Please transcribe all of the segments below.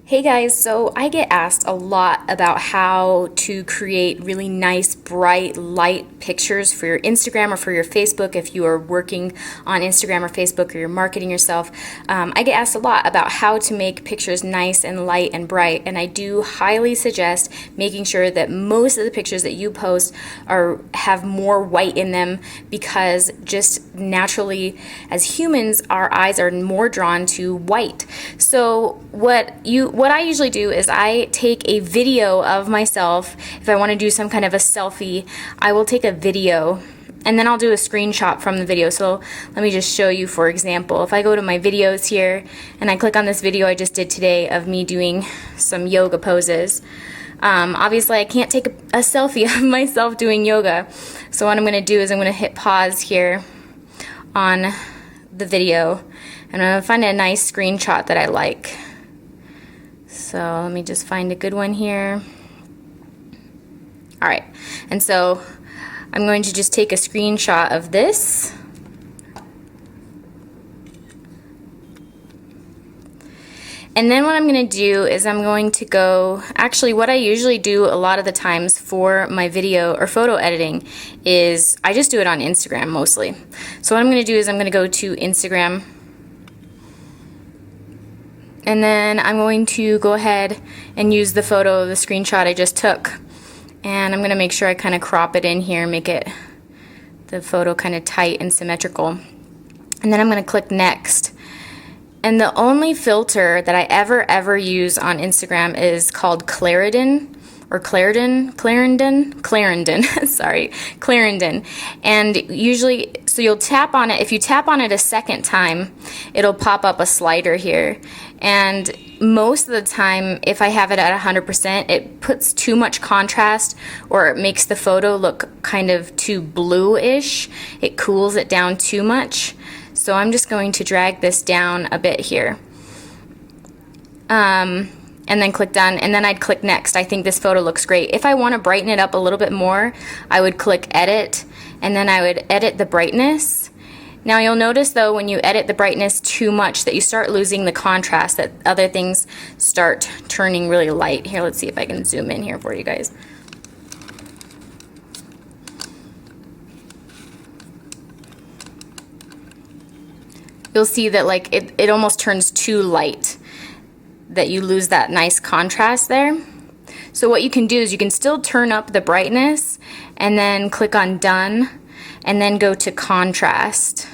Hey guys, so I get asked a lot about how to create really nice, bright, light pictures for your Instagram or for your Facebook if you are working on Instagram or Facebook or you're marketing yourself. I get asked a lot about how to make pictures nice and light and bright, and I do highly suggest making sure that most of the pictures that you post have more white in them, because just naturally as humans our eyes are more drawn to white. So what I usually do is I take a video of myself. If I want to do some kind of a selfie, I will take a video and then I'll do a screenshot from the video. So let me just show you, for example, if I go to my videos here and I click on this video I just did today of me doing some yoga poses. Obviously I can't take a selfie of myself doing yoga. So what I'm going to do is I'm going to hit pause here on the video and I'm going to find a nice screenshot that I like. So let me just find a good one here. Alright, and so I'm going to just take a screenshot of this. And then what I'm going to do is I'm going to go, actually what I usually do a lot of the times for my video or photo editing is I just do it on Instagram mostly. So what I'm going to do is I'm going to go to Instagram. And then I'm going to go ahead and use the photo, the screenshot I just took. And I'm going to make sure I kind of crop it in here, make it the photo kind of tight and symmetrical. And then I'm going to click next. And the only filter that I ever use on Instagram is called Clarendon. Sorry, Clarendon. And usually, so you'll tap on it. If you tap on it a second time, it'll pop up a slider here. And most of the time, if I have it at 100%, it puts too much contrast, or it makes the photo look kind of too bluish. It cools it down too much. So I'm just going to drag this down a bit here. And then click done, and then I'd click next. I think this photo looks great. If I want to brighten it up a little bit more, I would click edit, and then I would edit the brightness. Now you'll notice though when you edit the brightness too much that you start losing the contrast, that other things start turning really light. Here, let's see if I can zoom in here for you guys. You'll see that like it almost turns too light, that you lose that nice contrast there. So what you can do is you can still turn up the brightness and then click on done and then go to contrast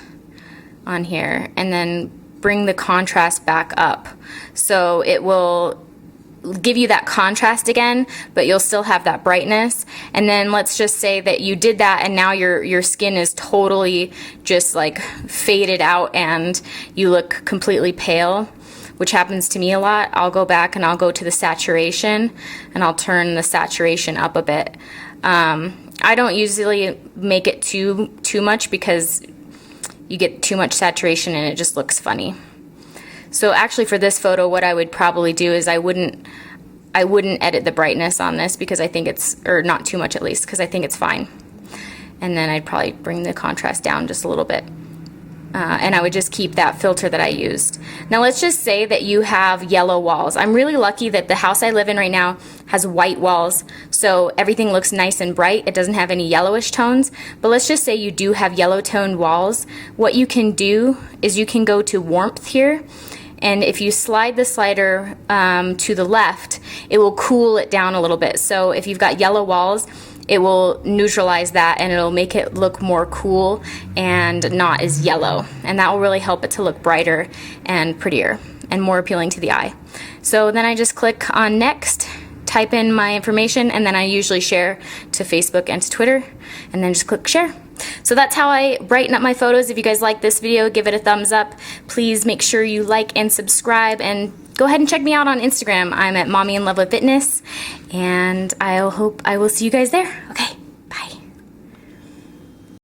on here and then bring the contrast back up. So it will give you that contrast again, but you'll still have that brightness. And then let's just say that you did that and now your skin is totally just like faded out and you look completely pale, which happens to me a lot. I'll go back and I'll go to the saturation and I'll turn the saturation up a bit. I don't usually make it too much because you get too much saturation and it just looks funny. So actually for this photo what I would probably do is I wouldn't edit the brightness on this because I think it's, or not too much at least, because I think it's fine. And then I'd probably bring the contrast down just a little bit. And I would just keep that filter that I used. Now let's just say that you have yellow walls. I'm really lucky that the house I live in right now has white walls, so everything looks nice and bright. It doesn't have any yellowish tones. But let's just say you do have yellow toned walls. What you can do is you can go to warmth here, and if you slide the slider to the left, it will cool it down a little bit. So if you've got yellow walls, it will neutralize that and it'll make it look more cool and not as yellow. And that will really help it to look brighter and prettier and more appealing to the eye. So then I just click on next, type in my information, and then I usually share to Facebook and to Twitter, and then just click share. So that's how I brighten up my photos. If you guys like this video, give it a thumbs up. Please make sure you like and subscribe, and go ahead and check me out on Instagram. I'm at Mommy in Love with Fitness, and I hope I will see you guys there. Okay.